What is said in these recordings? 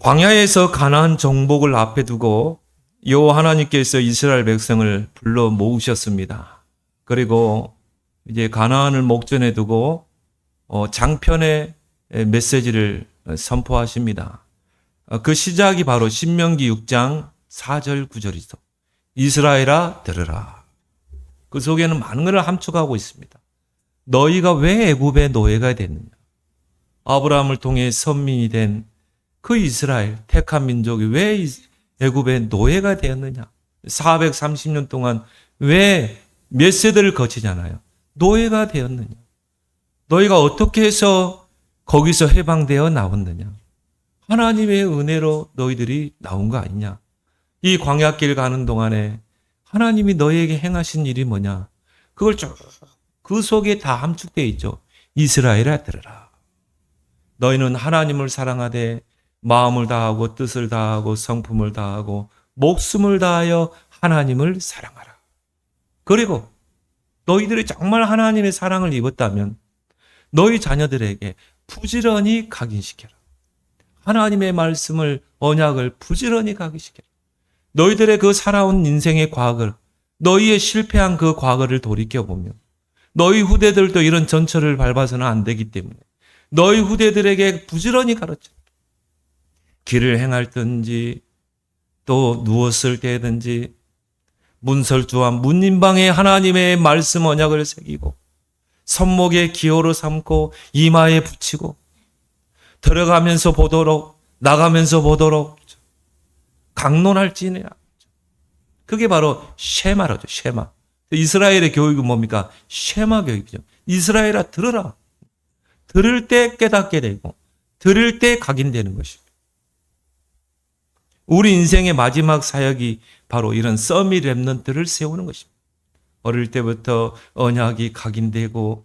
광야에서 가나안 정복을 앞에 두고 여호와 하나님께서 이스라엘 백성을 불러 모으셨습니다. 그리고 이제 가나안을 목전에 두고 장편의 메시지를 선포하십니다. 그 시작이 바로 신명기 6장 4절 9절이죠. 이스라엘아 들으라. 그 속에는 많은 것을 함축하고 있습니다. 너희가 왜 애굽의 노예가 됐느냐? 아브라함을 통해 선민이 된 그 이스라엘 택한 민족이 왜 애굽의 노예가 되었느냐? 430년 동안 왜 몇 세대를 거치잖아요. 노예가 되었느냐? 너희가 어떻게 해서 거기서 해방되어 나왔느냐? 하나님의 은혜로 너희들이 나온 거 아니냐? 이 광야길 가는 동안에 하나님이 너희에게 행하신 일이 뭐냐? 그걸 쭉 그 속에 다 함축되어 있죠. 이스라엘아 들으라. 너희는 하나님을 사랑하되 마음을 다하고 뜻을 다하고 성품을 다하고 목숨을 다하여 하나님을 사랑하라. 그리고 너희들이 정말 하나님의 사랑을 입었다면 너희 자녀들에게 부지런히 각인시켜라. 하나님의 말씀을 언약을 부지런히 각인시켜라. 너희들의 그 살아온 인생의 과거를 너희의 실패한 그 과거를 돌이켜보면 너희 후대들도 이런 전철을 밟아서는 안 되기 때문에 너희 후대들에게 부지런히 가르쳐. 길을 행할든지 또 누웠을 때든지 문설주와 문인방에 하나님의 말씀 언약을 새기고 손목에 기호로 삼고 이마에 붙이고 들어가면서 보도록 나가면서 보도록 강론할지니라. 그게 바로 쉐마라죠. 쉐마. 이스라엘의 교육은 뭡니까? 쉐마 교육이죠. 이스라엘아 들으라. 들을 때 깨닫게 되고 들을 때 각인되는 것입니다. 우리 인생의 마지막 사역이 바로 이런 서밋 렘넌트를 세우는 것입니다. 어릴 때부터 언약이 각인되고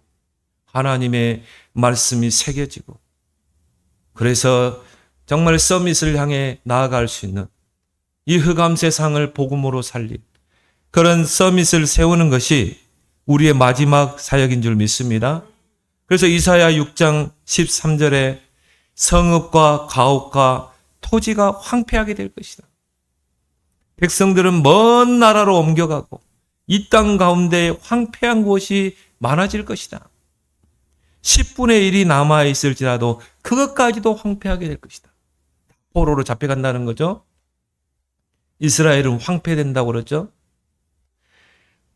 하나님의 말씀이 새겨지고 그래서 정말 서밋을 향해 나아갈 수 있는 이 흑암 세상을 복음으로 살린 그런 서밋을 세우는 것이 우리의 마지막 사역인 줄 믿습니다. 그래서 이사야 6장 13절에 성읍과 가옥과 토지가 황폐하게 될 것이다. 백성들은 먼 나라로 옮겨가고 이 땅 가운데 황폐한 곳이 많아질 것이다. 10분의 1이 남아있을지라도 그것까지도 황폐하게 될 것이다. 포로로 잡혀간다는 거죠. 이스라엘은 황폐된다고 그러죠.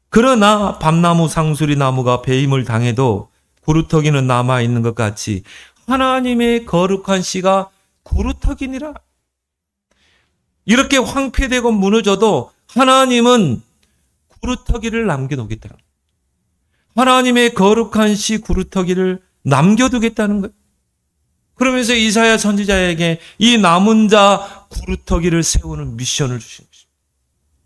그러나 밤나무 상수리 나무가 배임을 당해도 구루터기는 남아있는 것 같이 하나님의 거룩한 씨가 구루터기니라. 이렇게 황폐되고 무너져도 하나님은 구루터기를 남겨놓겠다는 거예요. 하나님의 거룩한 씨 구루터기를 남겨두겠다는 거예요. 그러면서 이사야 선지자에게 이 남은 자 구루터기를 세우는 미션을 주신 것입니다.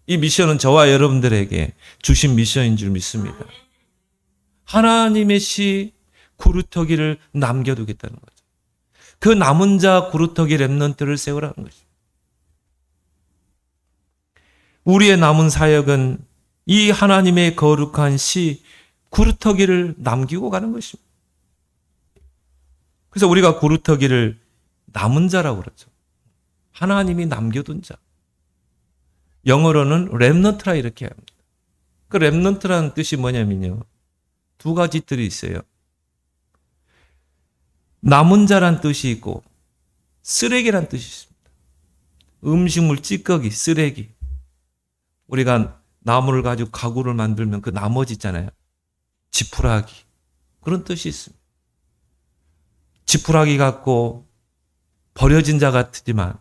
이 미션은 저와 여러분들에게 주신 미션인 줄 믿습니다. 하나님의 씨 구루터기를 남겨두겠다는 거죠. 그 남은 자 구루터기 렘넌트를 세우라는 것입니다. 우리의 남은 사역은 이 하나님의 거룩한 씨 구루터기를 남기고 가는 것입니다. 그래서 우리가 구루터기를 남은 자라고 그러죠. 하나님이 남겨둔 자. 영어로는 렘넌트라 이렇게 합니다. 그 렘넌트라는 뜻이 뭐냐면요. 두 가지 뜻이 있어요. 남은 자란 뜻이 있고 쓰레기란 뜻이 있습니다. 음식물 찌꺼기, 쓰레기. 우리가 나무를 가지고 가구를 만들면 그 나머지 있잖아요. 지푸라기. 그런 뜻이 있습니다. 지푸라기 같고 버려진 자 같지만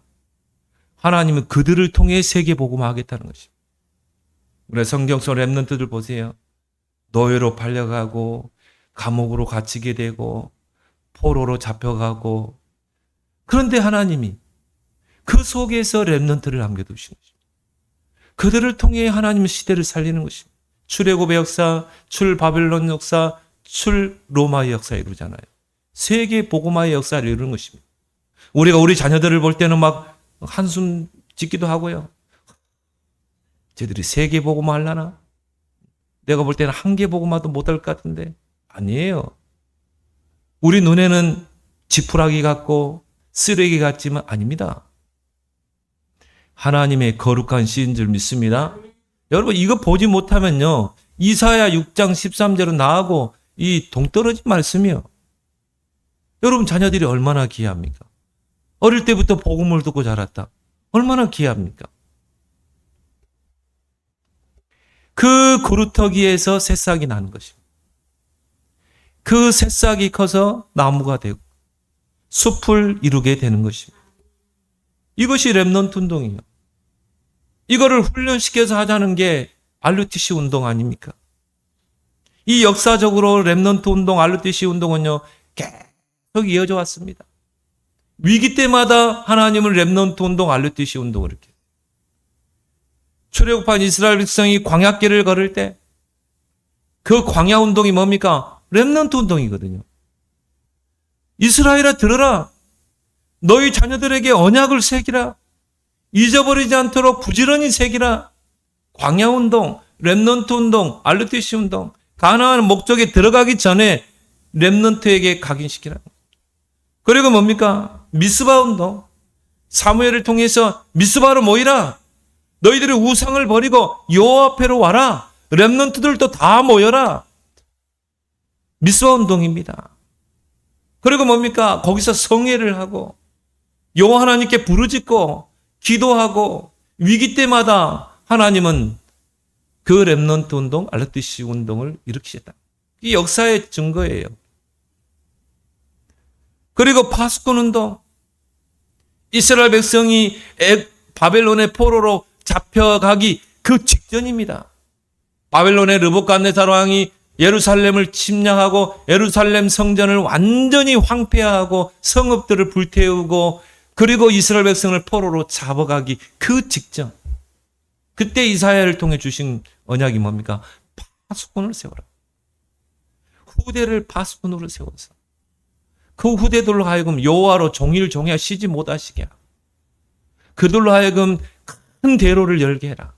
하나님은 그들을 통해 세계 복음하겠다는 것입니다. 우리 성경 속 렘넌트들 보세요. 노예로 팔려가고 감옥으로 갇히게 되고 포로로 잡혀가고 그런데 하나님이 그 속에서 렘넌트를 남겨두신 것입니다. 그들을 통해 하나님의 시대를 살리는 것입니다. 출애굽의 역사, 출 바벨론 역사, 출 로마의 역사를 이루잖아요. 세계 복음화의 역사를 이루는 것입니다. 우리가 우리 자녀들을 볼 때는 막 한숨 짓기도 하고요. 쟤들이 세계 복음화 하려나? 내가 볼 때는 한 개 복음화도 못할 것 같은데 아니에요. 우리 눈에는 지푸라기 같고 쓰레기 같지만 아닙니다. 하나님의 거룩한 씨인 줄 믿습니다. 여러분 이거 보지 못하면요. 이사야 6장 13절은 나하고 이 동떨어진 말씀이요. 여러분 자녀들이 얼마나 귀합니까? 어릴 때부터 복음을 듣고 자랐다. 얼마나 귀합니까? 그 구루터기에서 새싹이 나는 것입니다. 그 새싹이 커서 나무가 되고 숲을 이루게 되는 것입니다. 이것이 렘넌트 운동이에요. 이거를 훈련시켜서 하자는 게 RUTC 운동 아닙니까? 이 역사적으로 렘넌트 운동, RUTC 운동은요, 계속 이어져 왔습니다. 위기 때마다 하나님은 렘넌트 운동, RUTC 운동을 이렇게. 출애굽한 이스라엘 백성이 광야길을 걸을 때 그 광야 운동이 뭡니까? 렘넌트 운동이거든요. 이스라엘아 들어라. 너희 자녀들에게 언약을 새기라. 잊어버리지 않도록 부지런히 새기라. 광야 운동, 렘넌트 운동, RUTC 운동. 가나안 목적에 들어가기 전에 렘넌트에게 각인시키라. 그리고 뭡니까? 미스바 운동. 사무엘을 통해서 미스바로 모이라. 너희들의 우상을 버리고 여호와 앞에로 와라. 렘넌트들도 다 모여라. 미스바 운동입니다. 그리고 뭡니까? 거기서 성회를 하고 여호와 하나님께 부르짖고 기도하고 위기 때마다 하나님은 그 렘넌트 운동, RUTC 운동을 일으키셨다. 이 역사의 증거예요. 그리고 파수꾼 운동. 이스라엘 백성이 바벨론의 포로로 잡혀가기 그 직전입니다. 바벨론의 르붓갓네살 왕이 예루살렘을 침략하고 예루살렘 성전을 완전히 황폐화하고 성읍들을 불태우고 그리고 이스라엘 백성을 포로로 잡아가기 그 직전. 그때 이사야를 통해 주신 언약이 뭡니까? 파수꾼을 세워라. 후대를 파수꾼으로 세워서 그 후대들로 하여금 여호와로 종일 쉬지 못하시게 하고 그들로 하여금 큰 대로를 열게 해라.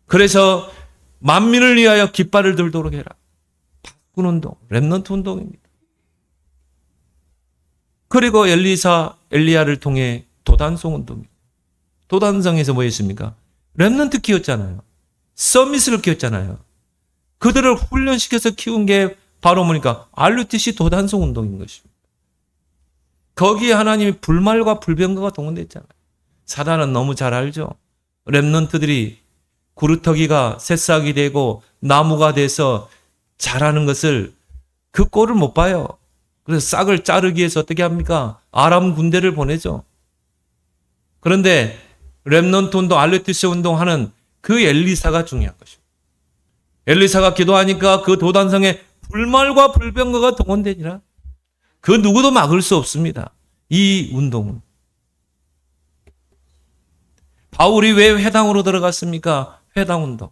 그래서 만민을 위하여 깃발을 들도록 해라. 파수꾼 운동, 렘넌트 운동입니다. 그리고 엘리야를 통해 도단성 운동입니다. 도단성에서 뭐 했습니까? 렘넌트 키웠잖아요. 서밋을 키웠잖아요. 그들을 훈련시켜서 키운 게 바로 뭐니까 RUTC 도단성 운동인 것입니다. 거기에 하나님이 불말과 불병거가 동원됐잖아요. 사단은 너무 잘 알죠. 렘넌트들이 구루터기가 새싹이 되고 나무가 돼서 자라는 것을 그 꼴을 못 봐요. 그래서 싹을 자르기 위해서 어떻게 합니까? 아람 군대를 보내죠. 그런데 렘넌트 운동, RUTC 운동하는 그 엘리사가 중요한 것입니다. 엘리사가 기도하니까 그 도단성에 불말과 불병거가 동원되니라. 그 누구도 막을 수 없습니다. 이 운동은. 바울이 왜 회당으로 들어갔습니까? 회당 운동.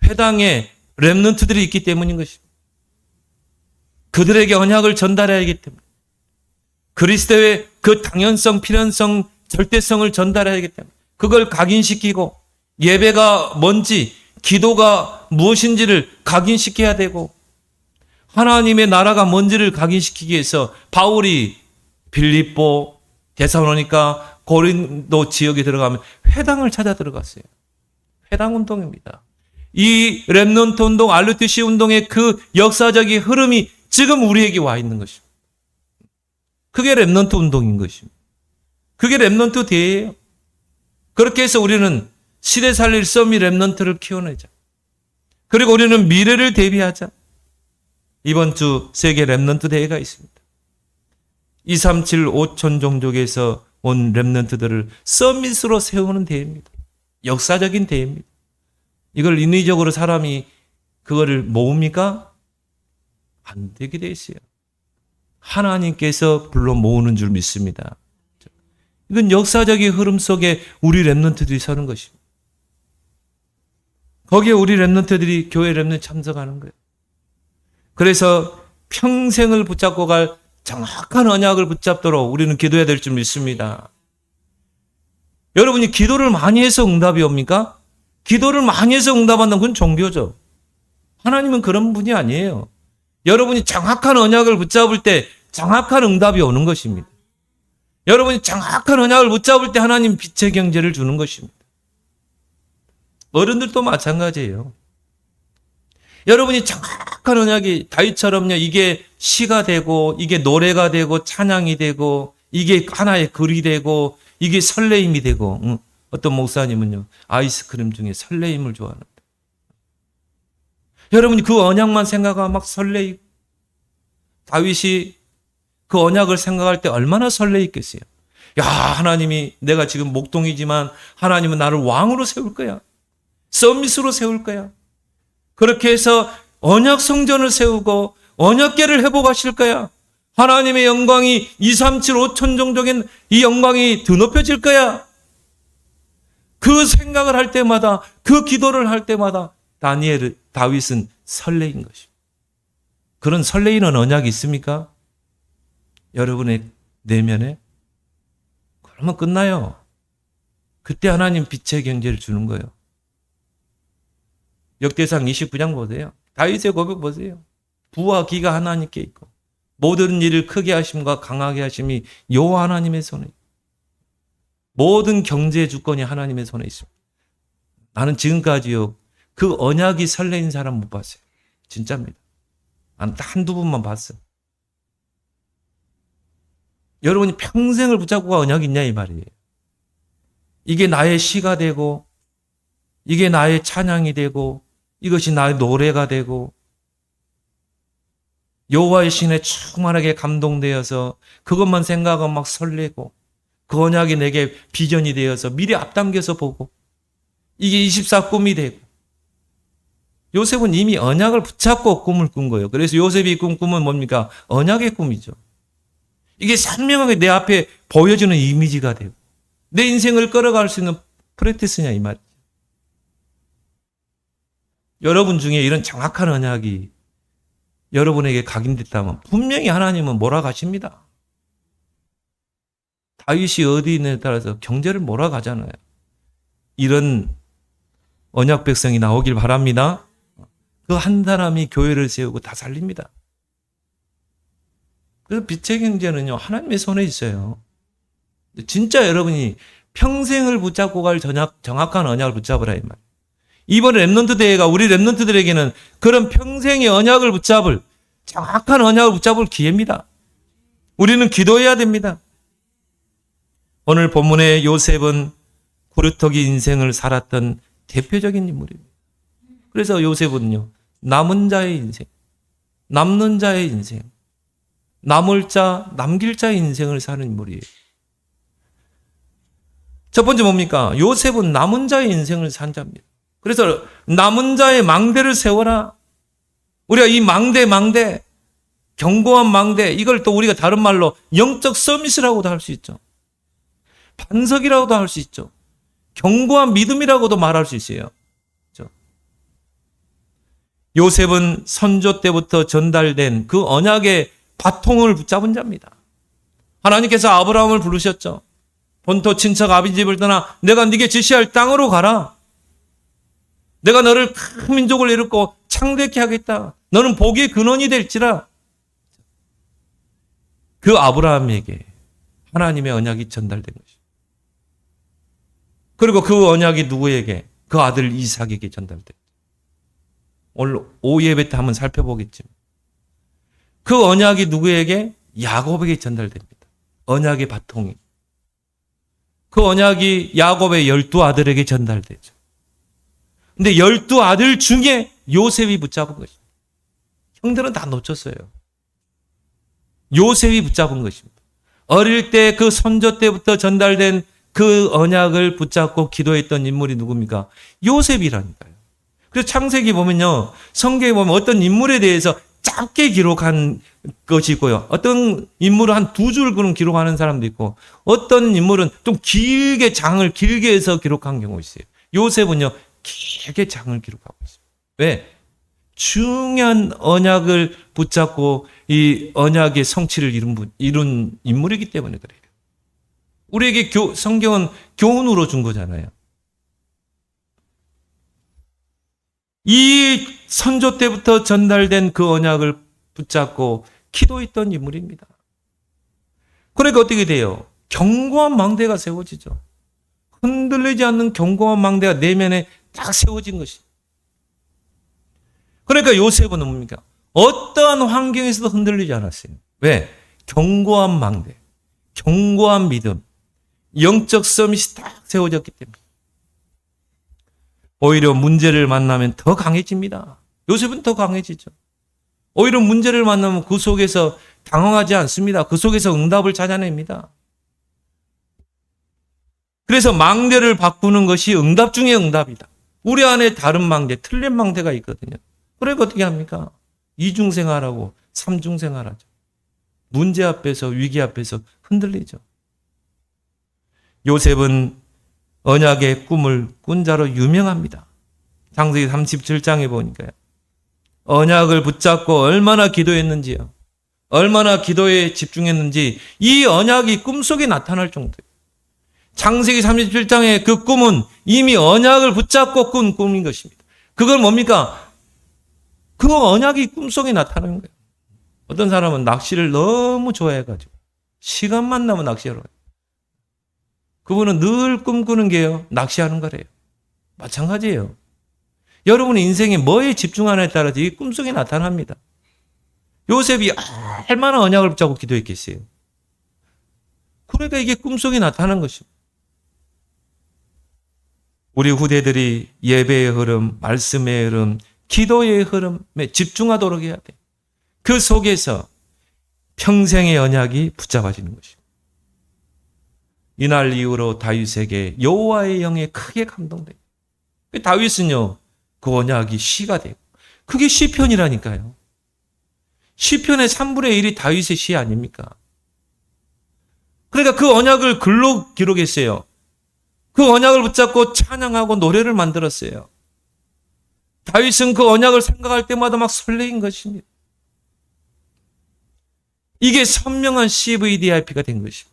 회당에 렘넌트들이 있기 때문인 것입니다. 그들에게 언약을 전달해야 하기 때문에. 그리스도의 그 당연성, 필연성, 절대성을 전달해야 하기 때문에. 그걸 각인시키고 예배가 뭔지 기도가 무엇인지를 각인시켜야 되고 하나님의 나라가 뭔지를 각인시키기 위해서 바울이 빌립보, 데살로니가, 고린도 지역에 들어가면 회당을 찾아 들어갔어요. 회당 운동입니다. 이 렘넌트 운동, RUTC 운동의 그 역사적인 흐름이 지금 우리에게 와 있는 것입니다. 그게 렘넌트 운동인 것입니다. 그게 렘넌트 대회예요. 그렇게 해서 우리는 시대 살릴 서밋 렘넌트를 키워내자. 그리고 우리는 미래를 대비하자. 이번 주 세계 렘넌트 대회가 있습니다. 237 5천 종족에서 온 렘넌트들을 서밋으로 세우는 대회입니다. 역사적인 대회입니다. 이걸 인위적으로 사람이 그거를 모읍니까? 안 되게 돼 있어요. 하나님께서 불러 모으는 줄 믿습니다. 이건 역사적인 흐름 속에 우리 렘넌트들이 서는 것입니다. 거기에 우리 렘넌트들이 교회 렘넌트 참석하는 거예요. 그래서 평생을 붙잡고 갈 정확한 언약을 붙잡도록 우리는 기도해야 될 줄 믿습니다. 여러분이 기도를 많이 해서 응답이 옵니까? 기도를 많이 해서 응답한다는 건 종교죠. 하나님은 그런 분이 아니에요. 여러분이 정확한 언약을 붙잡을 때 정확한 응답이 오는 것입니다. 여러분이 정확한 언약을 붙잡을 때 하나님 빛의 경제를 주는 것입니다. 어른들도 마찬가지예요. 여러분이 정확한 언약이 다윗처럼요, 이게 시가 되고, 이게 노래가 되고, 찬양이 되고, 이게 하나의 글이 되고, 이게 설레임이 되고, 어떤 목사님은요, 아이스크림 중에 설레임을 좋아합니다. 여러분이 그 언약만 생각하면 막 설레이고, 다윗이 그 언약을 생각할 때 얼마나 설레있겠어요. 야, 하나님이, 내가 지금 목동이지만 하나님은 나를 왕으로 세울 거야. 서밋으로 세울 거야. 그렇게 해서 언약 성전을 세우고 언약궤를 회복하실 거야. 하나님의 영광이 2, 3, 7, 5천 종족인 이 영광이 드높여질 거야. 그 생각을 할 때마다, 그 기도를 할 때마다 다윗은 설레인 것입니다. 그런 설레이는 언약이 있습니까? 여러분의 내면에? 그러면 끝나요. 그때 하나님 빛의 경제를 주는 거예요. 역대상 29장 보세요. 다윗의 고백 보세요. 부와 기가 하나님께 있고 모든 일을 크게 하심과 강하게 하심이 여호와 하나님의 손에 있고 모든 경제의 주권이 하나님의 손에 있습니다. 나는 지금까지요, 그 언약이 설레인 사람 못 봤어요. 진짜입니다. 난 한두 분만 봤어요. 여러분이 평생을 붙잡고 가 언약이 있냐 이 말이에요. 이게 나의 시가 되고, 이게 나의 찬양이 되고, 이것이 나의 노래가 되고, 여호와의 신에 충만하게 감동되어서 그것만 생각하면 막 설레고, 그 언약이 내게 비전이 되어서 미리 앞당겨서 보고, 이게 24 꿈이 되고. 요셉은 이미 언약을 붙잡고 꿈을 꾼 거예요. 그래서 요셉이 꾼 꿈은 뭡니까? 언약의 꿈이죠. 이게 선명하게 내 앞에 보여주는 이미지가 되고 내 인생을 끌어갈 수 있는 프랙티스냐 이 말이죠. 여러분 중에 이런 정확한 언약이 여러분에게 각인됐다면 분명히 하나님은 몰아가십니다. 다윗이 어디 있느냐에 따라서 경제를 몰아가잖아요. 이런 언약 백성이 나오길 바랍니다. 그 한 사람이 교회를 세우고 다 살립니다. 그래서 빛의 경제는요, 하나님의 손에 있어요. 진짜 여러분이 평생을 붙잡고 갈 정확한 언약을 붙잡으라 이 말. 이번 랩넌트 대회가 우리 랩넌트들에게는 그런 평생의 언약을 붙잡을, 정확한 언약을 붙잡을 기회입니다. 우리는 기도해야 됩니다. 오늘 본문의 요셉은 구루터기 인생을 살았던 대표적인 인물입니다. 그래서 요셉은요, 남은 자의 인생, 남는 자의 인생, 남을 자, 남길 자의 인생을 사는 인물이에요. 첫 번째 뭡니까? 요셉은 남은 자의 인생을 산 자입니다. 그래서 남은 자의 망대를 세워라. 우리가 이 망대, 견고한 망대, 이걸 또 우리가 다른 말로 영적 서밋이라고도 할 수 있죠. 반석이라고도 할 수 있죠. 견고한 믿음이라고도 말할 수 있어요. 그렇죠? 요셉은 선조 때부터 전달된 그 언약의 바통을 붙잡은 자입니다. 하나님께서 아브라함을 부르셨죠. 본토 친척 아비 집을 떠나 내가 네게 지시할 땅으로 가라. 내가 너를 큰 민족을 이루고 창대케 하겠다. 너는 복의 근원이 될지라. 그 아브라함에게 하나님의 언약이 전달된 것입니다. 그리고 그 언약이 누구에게? 그 아들 이삭에게 전달됐죠. 오늘 오후 예배 때 한번 살펴보겠지만 그 언약이 누구에게? 야곱에게 전달됩니다. 언약의 바통이. 그 언약이 야곱의 12아들에게 전달되죠. 근데 12아들 중에 요셉이 붙잡은 것입니다. 형들은 다 놓쳤어요. 요셉이 붙잡은 것입니다. 어릴 때 그 선조 때부터 전달된 그 언약을 붙잡고 기도했던 인물이 누굽니까? 요셉이라니까요. 그래서 창세기 보면요, 성경에 보면 어떤 인물에 대해서 짧게 기록한 것이 있고요. 어떤 인물은 한 2줄 그런 기록하는 사람도 있고, 어떤 인물은 좀 길게 장을 길게 해서 기록한 경우 있어요. 요셉은요, 길게 장을 기록하고 있습니다. 왜? 중요한 언약을 붙잡고 이 언약의 성취를 이룬 인물이기 때문에 그래요. 우리에게 성경은 교훈으로 준 거잖아요. 이 선조 때부터 전달된 그 언약을 붙잡고 기도했던 인물입니다. 그러니까 어떻게 돼요? 견고한 망대가 세워지죠. 흔들리지 않는 견고한 망대가 내면에 딱 세워진 것이. 그러니까 요셉은 뭡니까? 어떠한 환경에서도 흔들리지 않았어요. 왜? 견고한 망대, 견고한 믿음, 영적 서밋이 딱 세워졌기 때문에. 오히려 문제를 만나면 더 강해집니다. 요셉은 더 강해지죠. 오히려 문제를 만나면 그 속에서 당황하지 않습니다. 그 속에서 응답을 찾아냅니다. 그래서 망대를 바꾸는 것이 응답 중에 응답이다. 우리 안에 다른 망대, 틀린 망대가 있거든요. 그러니까 어떻게 합니까? 이중생활하고 삼중생활하죠. 문제 앞에서, 위기 앞에서 흔들리죠. 요셉은 언약의 꿈을 꾼 자로 유명합니다. 창세기 37장에 보니까요. 언약을 붙잡고 얼마나 기도했는지요. 얼마나 기도에 집중했는지 이 언약이 꿈속에 나타날 정도예요. 창세기 37장의 그 꿈은 이미 언약을 붙잡고 꾼 꿈인 것입니다. 그건 뭡니까? 그 언약이 꿈속에 나타나는 거예요. 어떤 사람은 낚시를 너무 좋아해가지고 시간만 나면 낚시하러 가요. 그분은 늘 꿈꾸는 게요. 낚시하는 거래요. 마찬가지예요. 여러분의 인생에 뭐에 집중하느냐에 따라서 이 꿈속에 나타납니다. 요셉이 얼마나 언약을 붙잡고 기도했겠어요. 그러니까 이게 꿈속에 나타난 것입니다. 우리 후대들이 예배의 흐름, 말씀의 흐름, 기도의 흐름에 집중하도록 해야 돼요. 그 속에서 평생의 언약이 붙잡아지는 것입니다. 이날 이후로 다윗에게 여호와의 영에 크게 감동돼요. 다윗은요, 그 언약이 시가 되고 그게 시편이라니까요. 시편의 3분의 1이 다윗의 시 아닙니까? 그러니까 그 언약을 글로 기록했어요. 그 언약을 붙잡고 찬양하고 노래를 만들었어요. 다윗은 그 언약을 생각할 때마다 막 설레인 것입니다. 이게 선명한 CVDIP가 된 것입니다.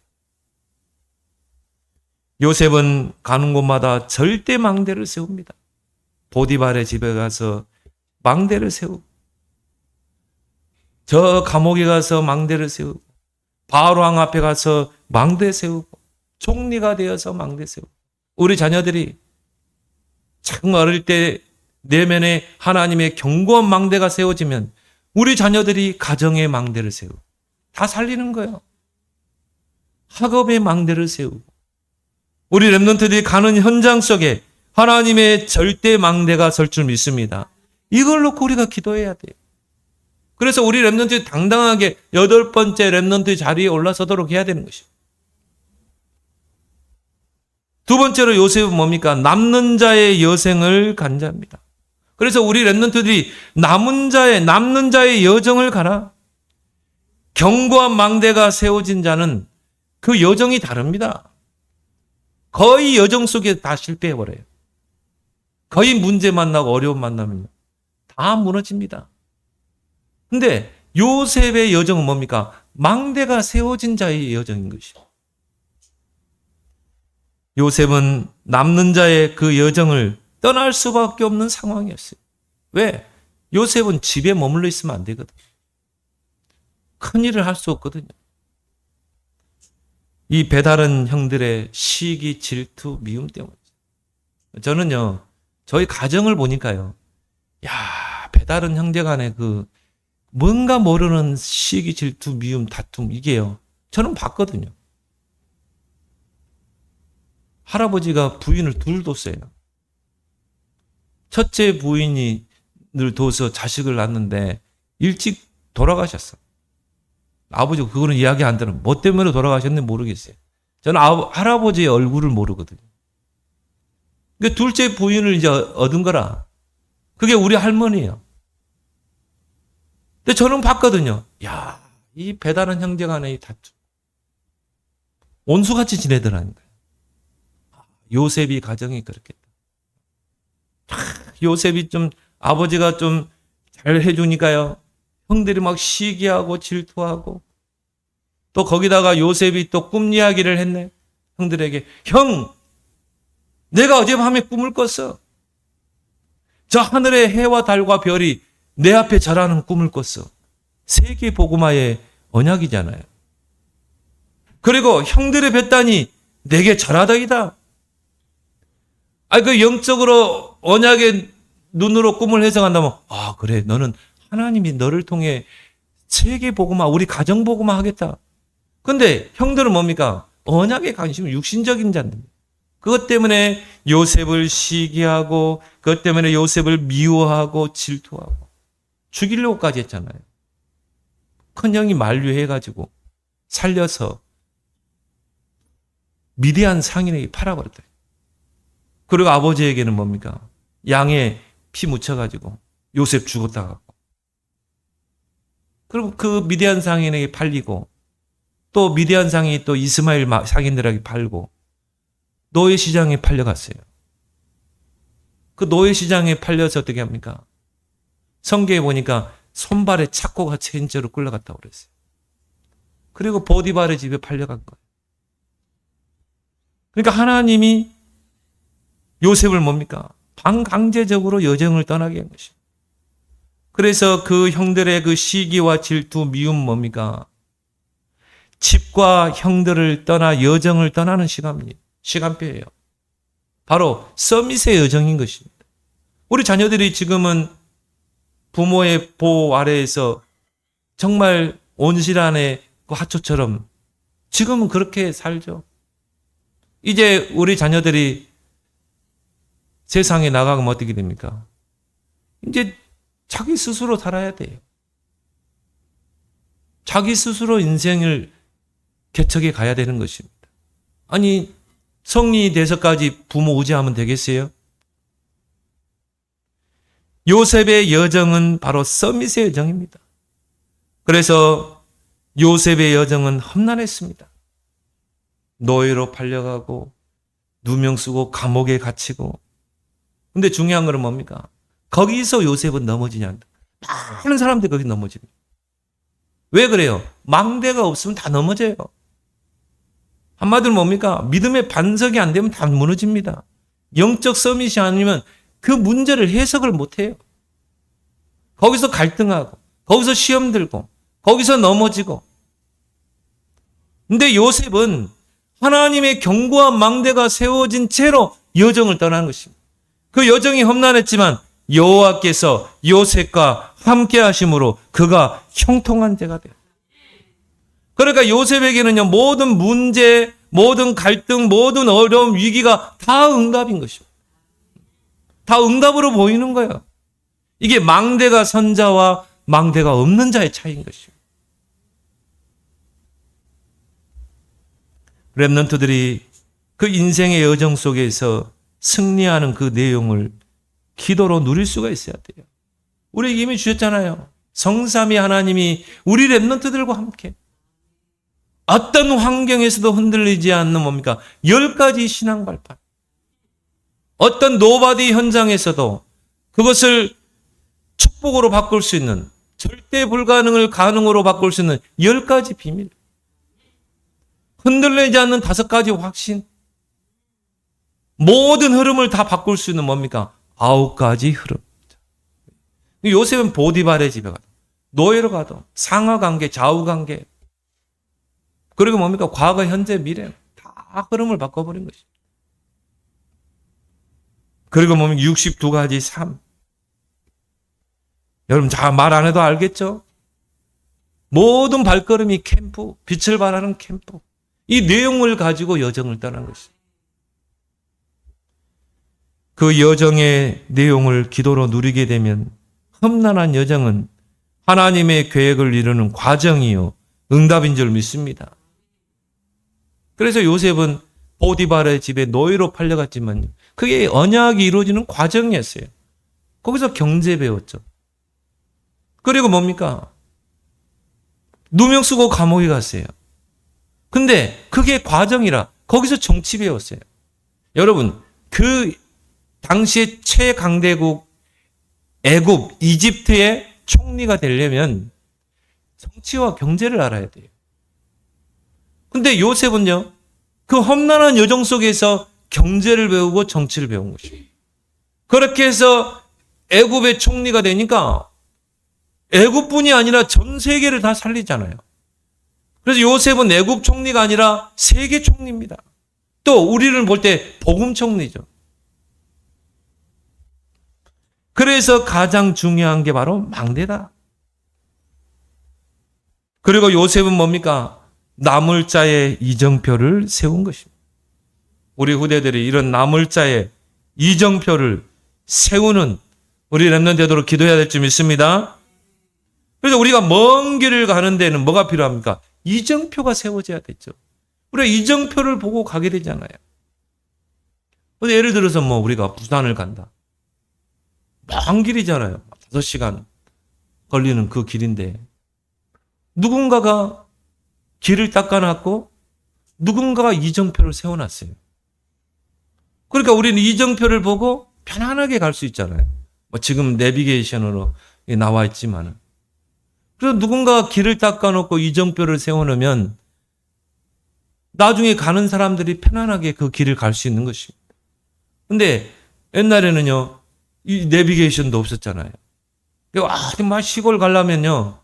요셉은 가는 곳마다 절대 망대를 세웁니다. 보디발의 집에 가서 망대를 세우고, 저 감옥에 가서 망대를 세우고, 바로왕 앞에 가서 망대 세우고, 총리가 되어서 망대 세우고, 우리 자녀들이 참 어릴 때 내면에 하나님의 견고한 망대가 세워지면 우리 자녀들이 가정의 망대를 세우고 다 살리는 거예요. 학업의 망대를 세우고 우리 렘넌트들이 가는 현장 속에 하나님의 절대 망대가 설 줄 믿습니다. 이걸 놓고 우리가 기도해야 돼요. 그래서 우리 렘넌트들이 당당하게 8번째 렘넌트 자리에 올라서도록 해야 되는 것입니다. 두 번째로 요셉은 뭡니까? 남는 자의 여생을 간자입니다. 그래서 우리 렘넌트들이 남는 자의 여정을 가라. 견고한 망대가 세워진 자는 그 여정이 다릅니다. 거의 여정 속에 다 실패해버려요. 거의 문제 만나고 어려움 만나면 다 무너집니다. 근데 요셉의 여정은 뭡니까? 망대가 세워진 자의 여정인 것이죠. 요셉은 남는 자의 그 여정을 떠날 수밖에 없는 상황이었어요. 왜? 요셉은 집에 머물러 있으면 안 되거든. 큰일을 할 수 없거든요. 이 배다른 형들의 시기, 질투, 미움 때문에. 저는요, 저희 가정을 보니까요, 야, 배다른 형제 간의 그 뭔가 모르는 시기, 질투, 미움, 다툼, 이게요, 저는 봤거든요. 할아버지가 부인을 둘 뒀어요. 첫째 부인이 늘 둬서 자식을 낳는데 일찍 돌아가셨어. 아버지가 그거는 이야기 안 들으면 뭐 때문에 돌아가셨는지 모르겠어요. 저는 할아버지의 얼굴을 모르거든요. 그러니까 둘째 부인을 이제 얻은 거라. 그게 우리 할머니예요. 근데 저는 봤거든요. 야, 이 배다른 형제 간의 다툼. 온수같이 지내더라니까요. 요셉이 가정이 그렇겠다. 요셉이 좀 아버지가 좀 잘 해주니까요. 형들이 막 시기하고 질투하고 또 거기다가 요셉이 또 꿈 이야기를 했네. 형들에게 형, 내가 어젯밤에 꿈을 꿨어. 저 하늘의 해와 달과 별이 내 앞에 절하는 꿈을 꿨어. 세계 복음화의 언약이잖아요. 그리고 형들의 뱉다니 내게 절하다이다. 그 영적으로 언약의 눈으로 꿈을 해석한다면, 그래, 너는 하나님이 너를 통해 세계 복음화, 우리 가정 복음화 하겠다. 근데 형들은 뭡니까? 언약에 관심은 육신적인 자입니다. 그것 때문에 요셉을 시기하고, 그것 때문에 요셉을 미워하고 질투하고 죽이려고까지 했잖아요. 큰형이 만류해가지고 살려서 미디안 상인에게 팔아버렸다. 그리고 아버지에게는 뭡니까? 양에 피 묻혀가지고 요셉 죽었다 갖고. 그리고 그 미디안 상인에게 팔리고, 또 미디안 상인이 또 이스마엘 상인들에게 팔고 노예 시장에 팔려갔어요. 그 노예 시장에 팔려서 어떻게 합니까? 성경에 보니까 손발에 착고가 채인 채로 끌려갔다고 그랬어요. 그리고 보디발의 집에 팔려간 거예요. 그러니까 하나님이 요셉을 뭡니까? 반강제적으로 여정을 떠나게 한 것입니다. 그래서 그 형들의 그 시기와 질투, 미움 뭡니까? 집과 형들을 떠나 여정을 떠나는 시간표예요. 바로 서밋의 여정인 것입니다. 우리 자녀들이 지금은 부모의 보호 아래에서 정말 온실안에 그 하초처럼 지금은 그렇게 살죠. 이제 우리 자녀들이 세상에 나가면 어떻게 됩니까? 이제 자기 스스로 살아야 돼요. 자기 스스로 인생을 개척해 가야 되는 것입니다. 아니, 성인이 돼서까지 부모 의지하면 되겠어요? 요셉의 여정은 바로 서밋의 여정입니다. 그래서 요셉의 여정은 험난했습니다. 노예로 팔려가고 누명 쓰고 감옥에 갇히고. 근데 중요한 건 뭡니까? 거기서 요셉은 넘어지냐? 많은 사람들이 거기 넘어집니다. 왜 그래요? 망대가 없으면 다 넘어져요. 한마디로 뭡니까? 믿음의 반석이 안 되면 다 무너집니다. 영적 서밋이 아니면 그 문제를 해석을 못해요. 거기서 갈등하고, 거기서 시험 들고, 거기서 넘어지고. 근데 요셉은 하나님의 견고한 망대가 세워진 채로 여정을 떠나는 것입니다. 그 여정이 험난했지만 여호와께서 요셉과 함께 하심으로 그가 형통한 자가 돼요. 그러니까 요셉에게는요, 모든 문제, 모든 갈등, 모든 어려움, 위기가 다 응답인 것입니다. 다 응답으로 보이는 거예요. 이게 망대가 선 자와 망대가 없는 자의 차이인 것입니다. 렘넌트들이 그 인생의 여정 속에서 승리하는 그 내용을 기도로 누릴 수가 있어야 돼요. 우리에게 이미 주셨잖아요. 성삼위 하나님이 우리 렘넌트들과 함께 어떤 환경에서도 흔들리지 않는 뭡니까? 10가지 신앙 발판. 어떤 노바디 현장에서도 그것을 축복으로 바꿀 수 있는, 절대 불가능을 가능으로 바꿀 수 있는 10가지 비밀. 흔들리지 않는 5가지 확신. 모든 흐름을 다 바꿀 수 있는 뭡니까? 9가지 흐름. 요셉은 보디발의 집에 가도, 노예로 가도, 상하관계, 좌우관계, 그리고 뭡니까? 과거, 현재, 미래 다 흐름을 바꿔버린 것입니다. 그리고 뭡니까? 62가지 삶. 여러분 잘 말 안 해도 알겠죠? 모든 발걸음이 캠프, 빛을 발하는 캠프. 이 내용을 가지고 여정을 떠난 것입니다. 그 여정의 내용을 기도로 누리게 되면 험난한 여정은 하나님의 계획을 이루는 과정이요, 응답인 줄 믿습니다. 그래서 요셉은 보디발의 집에 노예로 팔려갔지만 그게 언약이 이루어지는 과정이었어요. 거기서 경제 배웠죠. 그리고 뭡니까? 누명 쓰고 감옥에 갔어요. 근데 그게 과정이라 거기서 정치 배웠어요. 여러분, 그 당시의 최강대국 애굽, 이집트의 총리가 되려면 정치와 경제를 알아야 돼요. 근데 요셉은요, 그 험난한 여정 속에서 경제를 배우고 정치를 배운 것입니다. 그렇게 해서 애굽의 총리가 되니까 애굽뿐이 아니라 전 세계를 다 살리잖아요. 그래서 요셉은 애굽 총리가 아니라 세계 총리입니다. 또 우리를 볼 때 복음 총리죠. 그래서 가장 중요한 게 바로 망대다. 그리고 요셉은 뭡니까? 나물자의 이정표를 세운 것입니다. 우리 후대들이 이런 나물자의 이정표를 세우는 우리 렘넌트 되도록 기도해야 될 줄 믿습니다. 그래서 우리가 먼 길을 가는 데는 뭐가 필요합니까? 이정표가 세워져야 되죠. 우리가 이정표를 보고 가게 되잖아요. 예를 들어서 우리가 부산을 간다. 먼 길이잖아요. 5시간 걸리는 그 길인데 누군가가 길을 닦아놨고 누군가가 이정표를 세워놨어요. 그러니까 우리는 이정표를 보고 편안하게 갈 수 있잖아요. 지금 내비게이션으로 나와 있지만은. 그래서 누군가가 길을 닦아놓고 이정표를 세워놓으면 나중에 가는 사람들이 편안하게 그 길을 갈 수 있는 것입니다. 근데 옛날에는요, 이 내비게이션도 없었잖아요. 어디 막 시골 가려면요,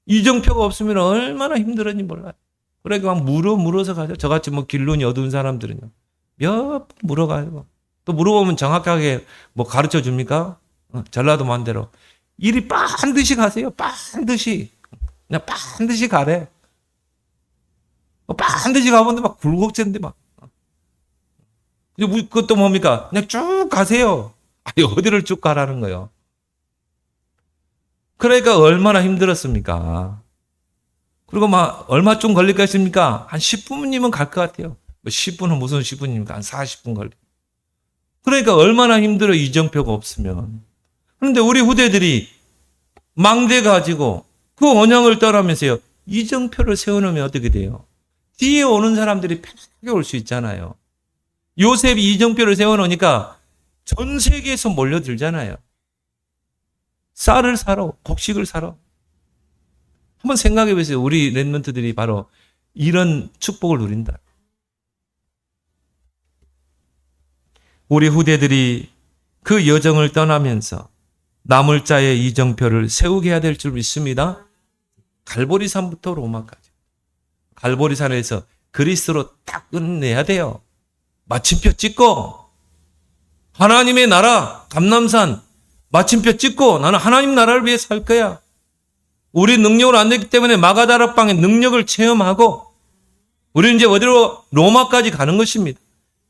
이정표가 없으면 얼마나 힘들었는지 몰라요. 그러니까 막 물어서 가죠. 저같이 길눈이 어두운 사람들은요. 몇 번 물어가지고. 또 물어보면 정확하게 가르쳐 줍니까? 전라도 만대로. 이리 반드시 가세요. 반드시. 그냥 반드시 가래. 반드시 가본데 막 굴곡진데 막. 그것도 뭡니까? 그냥 쭉 가세요. 아니, 어디를 쭉 가라는 거예요. 그러니까 얼마나 힘들었습니까? 그리고 얼마 좀 걸릴겠습니까? 한 10분이면 갈 것 같아요. 10분은 무슨 10분입니까? 한 40분 걸려. 그러니까 얼마나 힘들어, 이정표가 없으면. 그런데 우리 후대들이 망대 가지고 그 언양을 떠나면서요, 이정표를 세워놓으면 어떻게 돼요? 뒤에 오는 사람들이 편하게 올 수 있잖아요. 요셉이 이정표를 세워놓으니까 전 세계에서 몰려들잖아요. 쌀을 사러, 곡식을 사러. 한번 생각해 보세요. 우리 렘넌트들이 바로 이런 축복을 누린다. 우리 후대들이 그 여정을 떠나면서 나물자의 이정표를 세우게 해야 될 줄 믿습니다. 갈보리산부터 로마까지. 갈보리산에서 그리스로 딱 끝내야 돼요. 마침표 찍고 하나님의 나라 감람산 마침표 찍고 나는 하나님 나라를 위해 살 거야. 우리 능력으로 안 됐기 때문에 마가다락방의 능력을 체험하고 우리는 이제 어디로? 로마까지 가는 것입니다.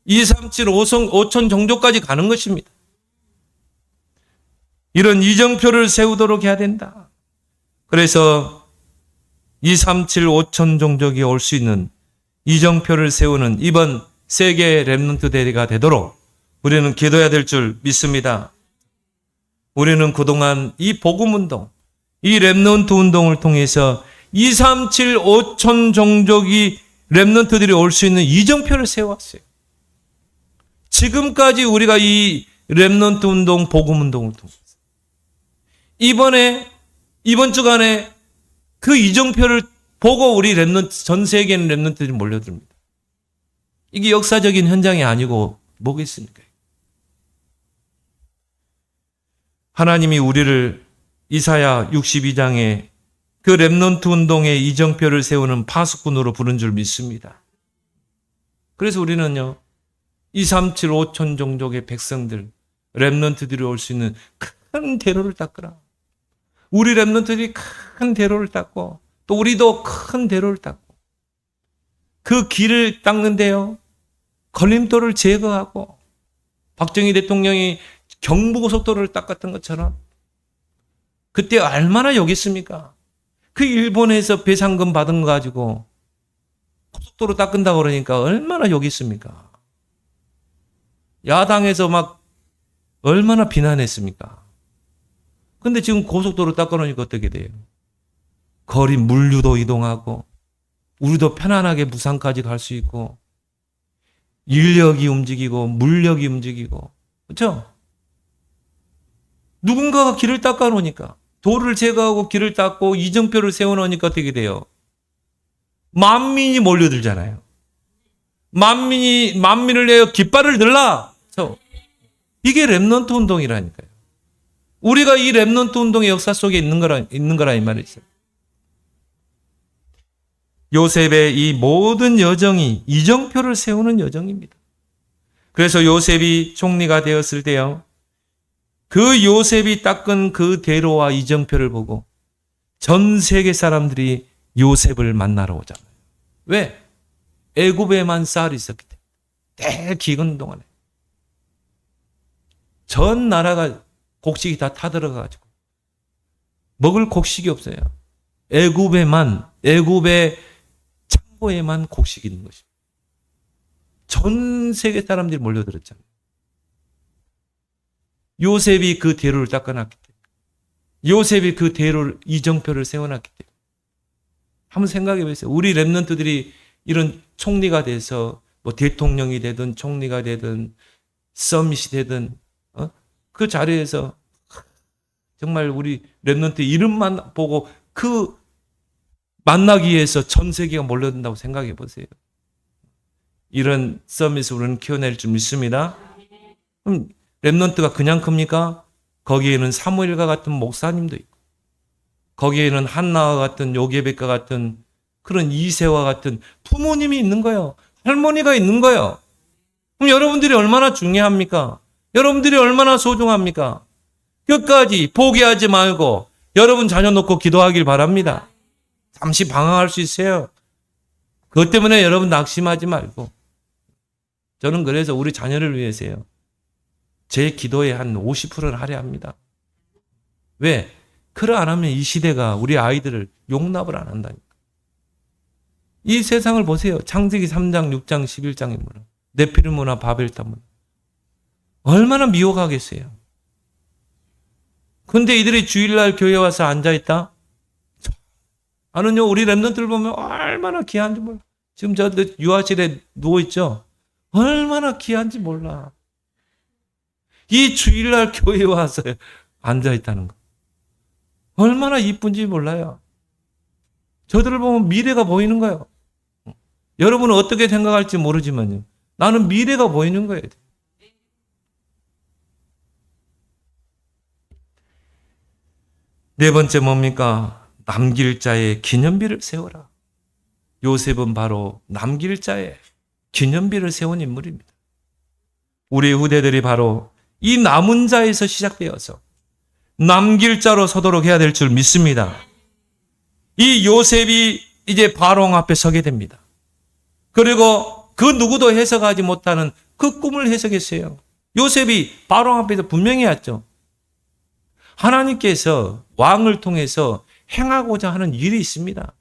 237 5천 종족까지 가는 것입니다. 이런 이정표를 세우도록 해야 된다. 그래서 237 5천 종족이 올 수 있는 이정표를 세우는 이번 세계 렘넌트 대회가 되도록 우리는 기도해야 될 줄 믿습니다. 우리는 그동안 이 복음운동, 이 렘넌트 운동을 통해서 237 5천 종족이 렘넌트들이 올 수 있는 이정표를 세웠어요. 지금까지 우리가 이 렘넌트 운동, 복음 운동을 통해서 이번 주간에 그 이정표를 보고 우리 렘넌트, 전 세계 렘넌트들이 몰려듭니다. 이게 역사적인 현장이 아니고 뭐겠습니까? 하나님이 우리를 이사야 62장에 그 렘넌트 운동의 이정표를 세우는 파수꾼으로 부른 줄 믿습니다. 그래서 우리는요, 237 5천 종족의 백성들, 렘넌트들이 올 수 있는 큰 대로를 닦으라. 우리 렘넌트들이 큰 대로를 닦고 또 우리도 큰 대로를 닦고 그 길을 닦는데요, 걸림돌을 제거하고 박정희 대통령이 경부고속도로를 닦았던 것처럼 그때 얼마나 욕했습니까? 그 일본에서 배상금 받은 거 가지고 고속도로 닦는다고 그러니까 얼마나 욕했습니까? 야당에서 막 얼마나 비난했습니까? 근데 지금 고속도로 닦아놓으니까 어떻게 돼요? 거리 물류도 이동하고 우리도 편안하게 부산까지 갈 수 있고 인력이 움직이고 물력이 움직이고, 그렇죠? 누군가가 길을 닦아놓으니까, 도를 제거하고 길을 닦고 이정표를 세워놓으니까 어떻게 돼요? 만민이 몰려들잖아요. 만민을 내어 깃발을 들라. 이게 렘넌트 운동이라니까요. 우리가 이 렘넌트 운동의 역사 속에 있는 거라 이 말이죠. 요셉의 이 모든 여정이 이정표를 세우는 여정입니다. 그래서 요셉이 총리가 되었을 때요, 그 요셉이 닦은 그 대로와 이정표를 보고 전 세계 사람들이 요셉을 만나러 오잖아요. 왜? 애굽에만 쌀이 있었기 때문에. 대기근 동안에 전 나라가 곡식이 다 타들어가가지고 먹을 곡식이 없어요. 애굽의 창고에만 곡식이 있는 것입니다. 전 세계 사람들이 몰려들었잖아요. 요셉이 그 대로를 닦아놨기 때문에, 요셉이 그 대로를 이정표를 세워놨기 때문에. 한번 생각해 보세요. 우리 랩런트들이 이런 총리가 돼서 뭐 대통령이 되든 총리가 되든 서밋이 되든 그 자리에서 정말 우리 랩런트 이름만 보고 그 만나기 위해서 전 세계가 몰려든다고 생각해 보세요. 이런 서밋을 우리는 키워낼 줄 믿습니다. 그럼 랩런트가 그냥 큽니까? 거기에는 사무엘과 같은 목사님도 있고, 거기에는 한나와 같은 요게벳과 같은 그런 이세와 같은 부모님이 있는 거예요. 할머니가 있는 거예요. 그럼 여러분들이 얼마나 중요합니까? 여러분들이 얼마나 소중합니까? 끝까지 포기하지 말고 여러분 자녀 놓고 기도하길 바랍니다. 잠시 방황할 수 있어요. 그것 때문에 여러분 낙심하지 말고. 저는 그래서 우리 자녀를 위해서요, 제 기도의 한 50%를 하려 합니다. 왜? 그러 안 하면 이 시대가 우리 아이들을 용납을 안 한다니까. 이 세상을 보세요. 창세기 3장, 6장, 11장의 문화, 네피림 문화, 바벨탑 문화. 얼마나 미혹하겠어요. 근데 이들이 주일날 교회 와서 앉아있다? 아는요, 우리 랩런트를 보면 얼마나 귀한지 몰라. 지금 저 유아실에 누워있죠? 얼마나 귀한지 몰라. 이 주일날 교회에 와서 앉아있다는 거. 얼마나 이쁜지 몰라요. 저들을 보면 미래가 보이는 거예요. 여러분은 어떻게 생각할지 모르지만요, 나는 미래가 보이는 거예요. 네 번째 뭡니까? 남길 자의 기념비를 세워라. 요셉은 바로 남길 자의 기념비를 세운 인물입니다. 우리 후대들이 바로 이 남은 자에서 시작되어서 남길 자로 서도록 해야 될 줄 믿습니다. 이 요셉이 이제 바로왕 앞에 서게 됩니다. 그리고 그 누구도 해석하지 못하는 그 꿈을 해석했어요. 요셉이 바로왕 앞에서 분명히 했죠. 하나님께서 왕을 통해서 행하고자 하는 일이 있습니다.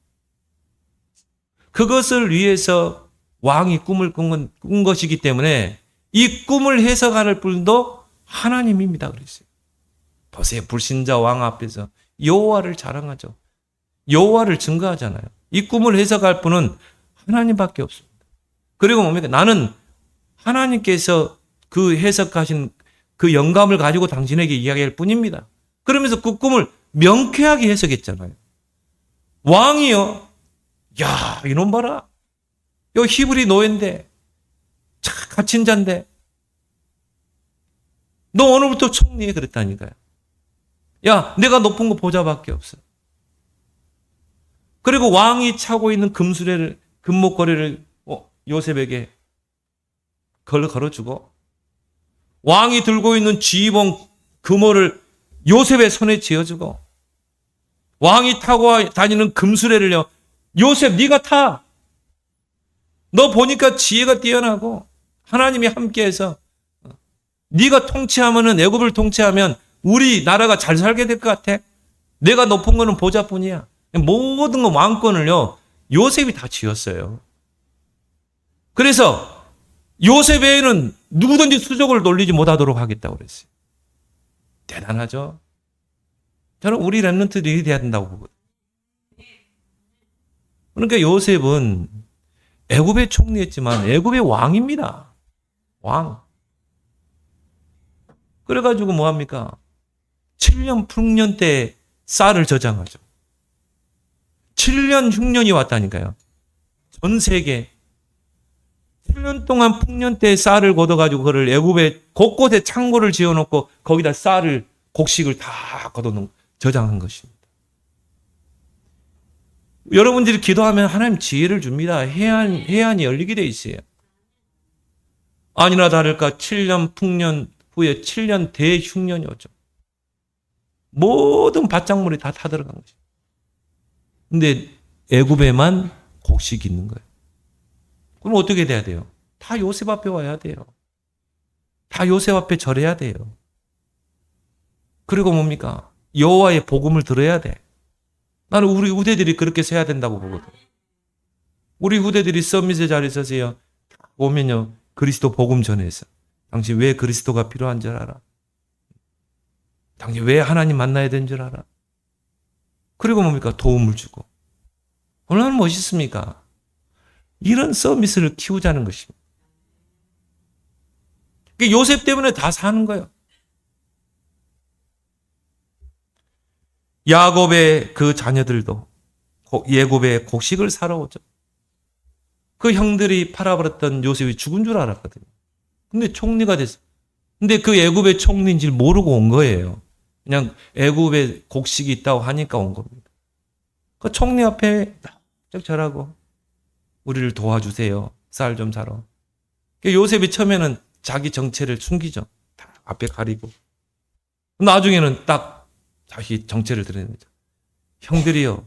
그것을 위해서 왕이 꿈을 꾼 것이기 때문에 이 꿈을 해석할 분도 하나님입니다. 그랬어요. 보세요. 불신자 왕 앞에서 여호와를 자랑하죠. 여호와를 증거하잖아요. 이 꿈을 해석할 분은 하나님밖에 없습니다. 그리고 뭡니까? 나는 하나님께서 그 해석하신 그 영감을 가지고 당신에게 이야기할 뿐입니다. 그러면서 그 꿈을 명쾌하게 해석했잖아요. 왕이요, 야, 이놈 봐라. 요 히브리 노예인데, 갇힌 자인데, 너 오늘부터 총리해. 그랬다니까요. 야, 내가 높은 거 보좌밖에 없어. 그리고 왕이 차고 있는 금수레를, 금목걸이를 요셉에게 걸어주고, 왕이 들고 있는 지휘봉 금호를 요셉의 손에 쥐어주고, 왕이 타고 다니는 금수레를요, 요셉 네가 타. 너 보니까 지혜가 뛰어나고 하나님이 함께해서 네가 통치하면은, 애굽을 통치하면 우리 나라가 잘 살게 될 것 같아. 내가 높은 거는 보좌뿐이야. 모든 거 왕권을요, 요셉이 다 쥐었어요. 그래서 요셉 외에는 누구든지 수족을 놀리지 못하도록 하겠다고 그랬어요. 대단하죠? 저는 우리 랩런트들이 이렇게 돼야 된다고 보거든요. 그러니까 요셉은 애굽의 총리였지만 애굽의 왕입니다. 왕. 그래가지고 뭐합니까? 7년 풍년 때 쌀을 저장하죠. 7년 흉년이 왔다니까요. 전 세계 7년 동안 풍년 때 쌀을 걷어가지고 그걸 애굽에 곳곳에 창고를 지어놓고 거기다 쌀을, 곡식을 다 걷어놓은, 저장한 것입니다. 여러분들이 기도하면 하나님 지혜를 줍니다. 해안이 열리게 돼 있어요. 아니나 다를까 7년 풍년 후에 7년 대흉년이 오죠. 모든 밭작물이 다 타들어간 거죠. 근데 애굽에만 곡식이 있는 거예요. 그럼 어떻게 돼야 돼요? 다 요셉 앞에 와야 돼요. 다 요셉 앞에 절해야 돼요. 그리고 뭡니까? 여호와의 복음을 들어야 돼. 나는 우리 후대들이 그렇게 세야 된다고 보거든. 우리 후대들이 서밋의 자리에 서세요. 오면요. 그리스도 복음 전해서. 당신 왜 그리스도가 필요한 줄 알아? 당신 왜 하나님 만나야 되는 줄 알아? 그리고 뭡니까? 도움을 주고. 얼마나 멋있습니까? 이런 서밋을 키우자는 것입니다. 요셉 때문에 다 사는 거예요. 야곱의 그 자녀들도 예굽의 곡식을 사러 오죠. 그 형들이 팔아버렸던 요셉이 죽은 줄 알았거든요. 근데 총리가 됐어요. 근데 그 애굽의 총리인지 모르고 온 거예요. 그냥 애굽에 곡식이 있다고 하니까 온 겁니다. 그 총리 앞에 딱 절하고 우리를 도와주세요. 쌀 좀 사러. 요셉이 처음에는 자기 정체를 숨기죠. 다 앞에 가리고. 나중에는 딱 자기 정체를 드러내는 거죠. 형들이요.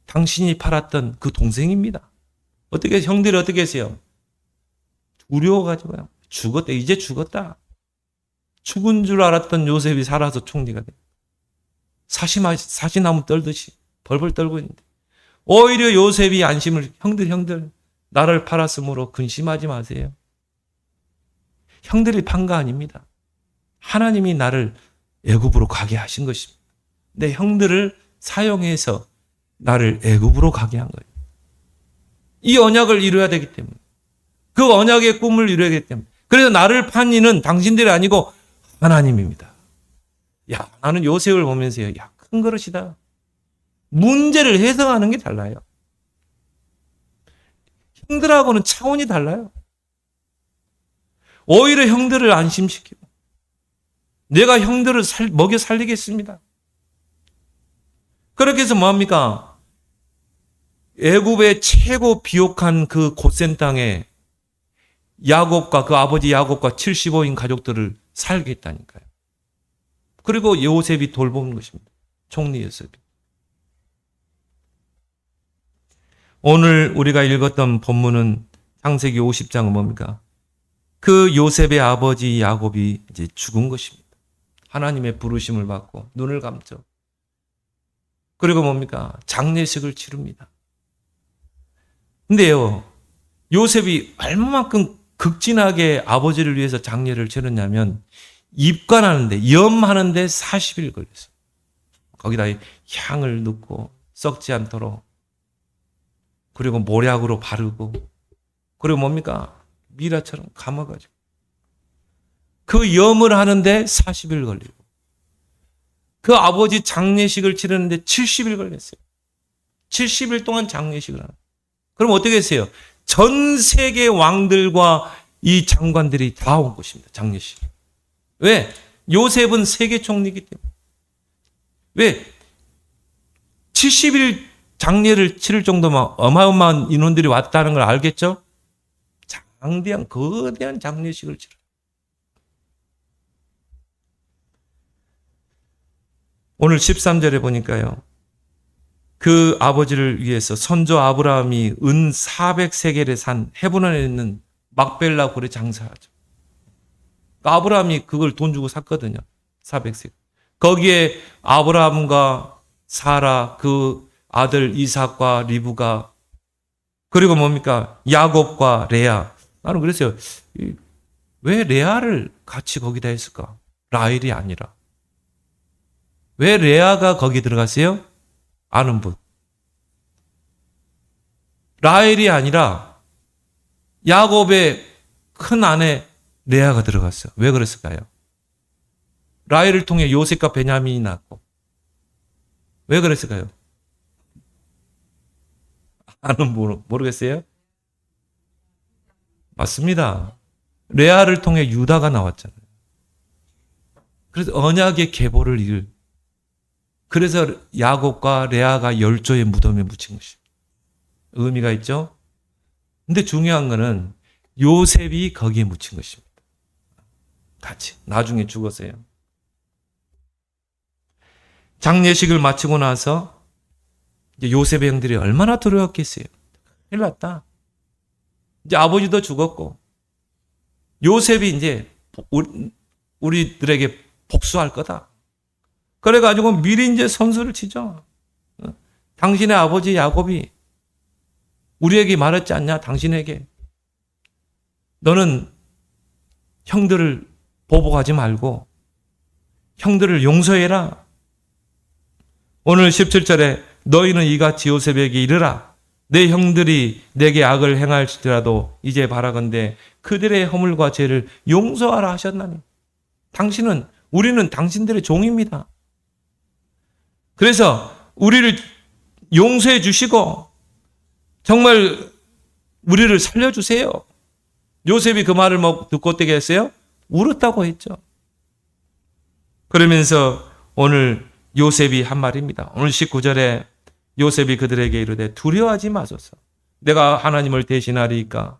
당신이 팔았던 그 동생입니다. 형들이 어떻게 했어요? 두려워가지고요. 죽었다. 이제 죽었다. 죽은 줄 알았던 요셉이 살아서 총리가 돼. 사시나무 떨듯이 벌벌 떨고 있는데. 오히려 요셉이 안심을, 형들, 나를 팔았으므로 근심하지 마세요. 형들이 판 거 아닙니다. 하나님이 나를 애굽으로 가게 하신 것입니다. 내 형들을 사용해서 나를 애굽으로 가게 한 거예요. 이 언약을 이루어야 되기 때문에. 그 언약의 꿈을 이루어야 되기 때문에. 그래서 나를 판 이는 당신들이 아니고 하나님입니다. 야, 나는 요셉을 보면서요. 야, 큰 그릇이다. 문제를 해석하는 게 달라요. 형들하고는 차원이 달라요. 오히려 형들을 안심시키고 내가 형들을 먹여 살리겠습니다. 그렇게 해서 뭐합니까? 애굽의 최고 비옥한 그 고센 땅에 야곱과 그 아버지 야곱과 75인 가족들을 살게 했다니까요. 그리고 요셉이 돌보는 것입니다. 총리 요셉이. 오늘 우리가 읽었던 본문은 창세기 50장은 뭡니까? 그 요셉의 아버지 야곱이 이제 죽은 것입니다. 하나님의 부르심을 받고 눈을 감죠. 그리고 뭡니까? 장례식을 치릅니다. 근데요, 요셉이 얼마만큼 극진하게 아버지를 위해서 장례를 치렀냐면 입관하는데, 염하는데 40일 걸렸어요. 거기다 향을 넣고 썩지 않도록, 그리고 모략으로 바르고, 그리고 뭡니까? 미라처럼 감아가지고 그 염을 하는데 40일 걸리고, 그 아버지 장례식을 치르는데 70일 걸렸어요. 70일 동안 장례식을 하는. 그럼 어떻게 했어요? 전 세계 왕들과 이 장관들이 다 온 것입니다. 장례식. 왜? 요셉은 세계 총리이기 때문에. 왜? 70일 장례를 치를 정도면 어마어마한 인원들이 왔다는 걸 알겠죠? 장대한 거대한 장례식을 치러. 오늘 13절에 보니까요. 그 아버지를 위해서 선조 아브라함이 은 400세겔에 산 헤브론에 있는 막벨라 굴에 장사하죠. 아브라함이 그걸 돈 주고 샀거든요. 400세겔. 거기에 아브라함과 사라, 그 아들 이삭과 리브가, 그리고 뭡니까? 야곱과 레아. 나는 그랬어요. 왜 레아를 같이 거기다 했을까? 라헬이 아니라. 왜 레아가 거기 들어갔어요? 아는 분. 라헬이 아니라 야곱의 큰 아내 레아가 들어갔어요. 왜 그랬을까요? 라헬을 통해 요셉과 베냐민이 낳고. 왜 그랬을까요? 아는 분 모르겠어요? 맞습니다. 레아를 통해 유다가 나왔잖아요. 그래서 언약의 계보를 이을. 그래서 그래서 야곱과 레아가 열조의 무덤에 묻힌 것입니다. 의미가 있죠? 근데 중요한 거는 요셉이 거기에 묻힌 것입니다. 같이. 나중에 죽었어요. 장례식을 마치고 나서 이제 요셉의 형들이 얼마나 두려웠겠어요. 큰일 났다. 이제 아버지도 죽었고 요셉이 이제 우리들에게 복수할 거다. 그래가지고 미리 이제 선수를 치죠. 당신의 아버지 야곱이 우리에게 말했지 않냐? 당신에게. 너는 형들을 보복하지 말고 형들을 용서해라. 오늘 17절에 너희는 이같이 요셉에게 이르라. 내 형들이 내게 악을 행할지라도 이제 바라건대 그들의 허물과 죄를 용서하라 하셨나니. 우리는 당신들의 종입니다. 그래서 우리를 용서해 주시고 정말 우리를 살려주세요. 요셉이 그 말을 듣고 어떻게 했어요? 울었다고 했죠. 그러면서 오늘 요셉이 한 말입니다. 오늘 19절에 요셉이 그들에게 이르되 두려워하지 마소서. 내가 하나님을 대신하리이까.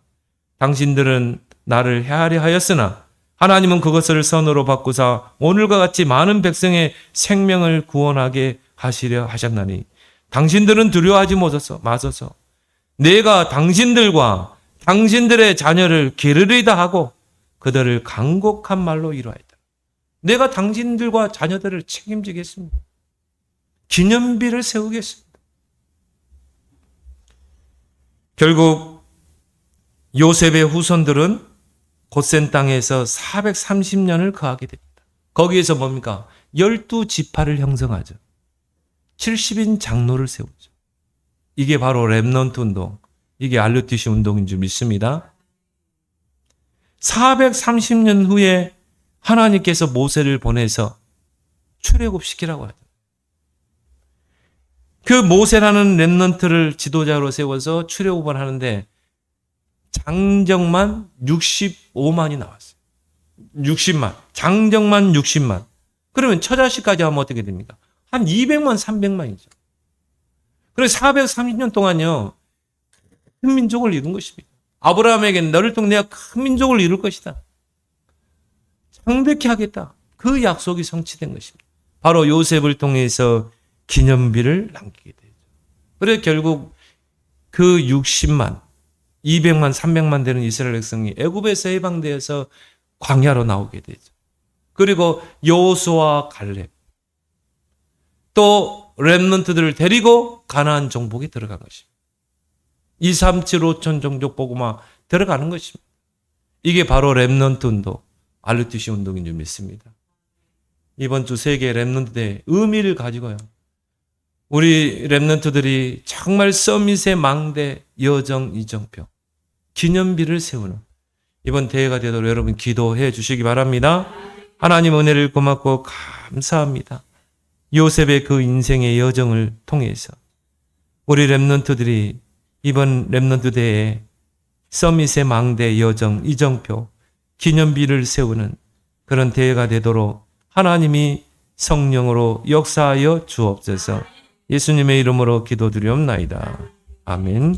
당신들은 나를 해하려 하였으나 하나님은 그것을 선으로 바꾸사 오늘과 같이 많은 백성의 생명을 구원하게 하시려 하셨나니 당신들은 두려워하지 마소서. 내가 당신들과 당신들의 자녀를 기르리다 하고 그들을 간곡한 말로 이루하였다. 내가 당신들과 자녀들을 책임지겠습니다. 기념비를 세우겠습니다. 결국 요셉의 후손들은 곧센 땅에서 430년을 거하게 됩니다. 거기에서 뭡니까? 12지파를 형성하죠. 70인 장로를 세우죠. 이게 바로 렘넌트 운동, 이게 알루티시 운동인 줄 믿습니다. 430년 후에 하나님께서 모세를 보내서 출애굽시키라고 하죠. 그 모세라는 렘넌트를 지도자로 세워서 출애굽을 하는데 장정만 65만이 나왔어요. 60만. 장정만 60만. 그러면 처자식까지 하면 어떻게 됩니까? 한 200만, 300만이죠. 그래서 430년 동안요, 큰 민족을 이룬 것입니다. 아브라함에게 너를 통해 내가 큰 민족을 이룰 것이다. 창대케 하겠다. 그 약속이 성취된 것입니다. 바로 요셉을 통해서 기념비를 남기게 되죠. 그래서 결국 그 60만, 200만, 300만 되는 이스라엘 백성이 애굽에서 해방되어서 광야로 나오게 되죠. 그리고 여호수아와 갈렙, 또 렘넌트들을 데리고 가나안 정복에 들어간 것입니다. 2, 3, 7, 5천 종족 복음화 들어가는 것입니다. 이게 바로 렘넌트 운동, 알루티시 운동인 줄 믿습니다. 이번 주 세계 렘넌트 대회 의미를 가지고요. 우리 렘넌트들이 정말 서밋의 망대 여정 이정표 기념비를 세우는 이번 대회가 되도록 여러분 기도해 주시기 바랍니다. 하나님 은혜를 고맙고 감사합니다. 요셉의 그 인생의 여정을 통해서 우리 렘넌트들이 이번 렘넌트 대회에 서밋의 망대 여정 이정표 기념비를 세우는 그런 대회가 되도록 하나님이 성령으로 역사하여 주옵소서. 예수님의 이름으로 기도드리옵나이다. 아멘.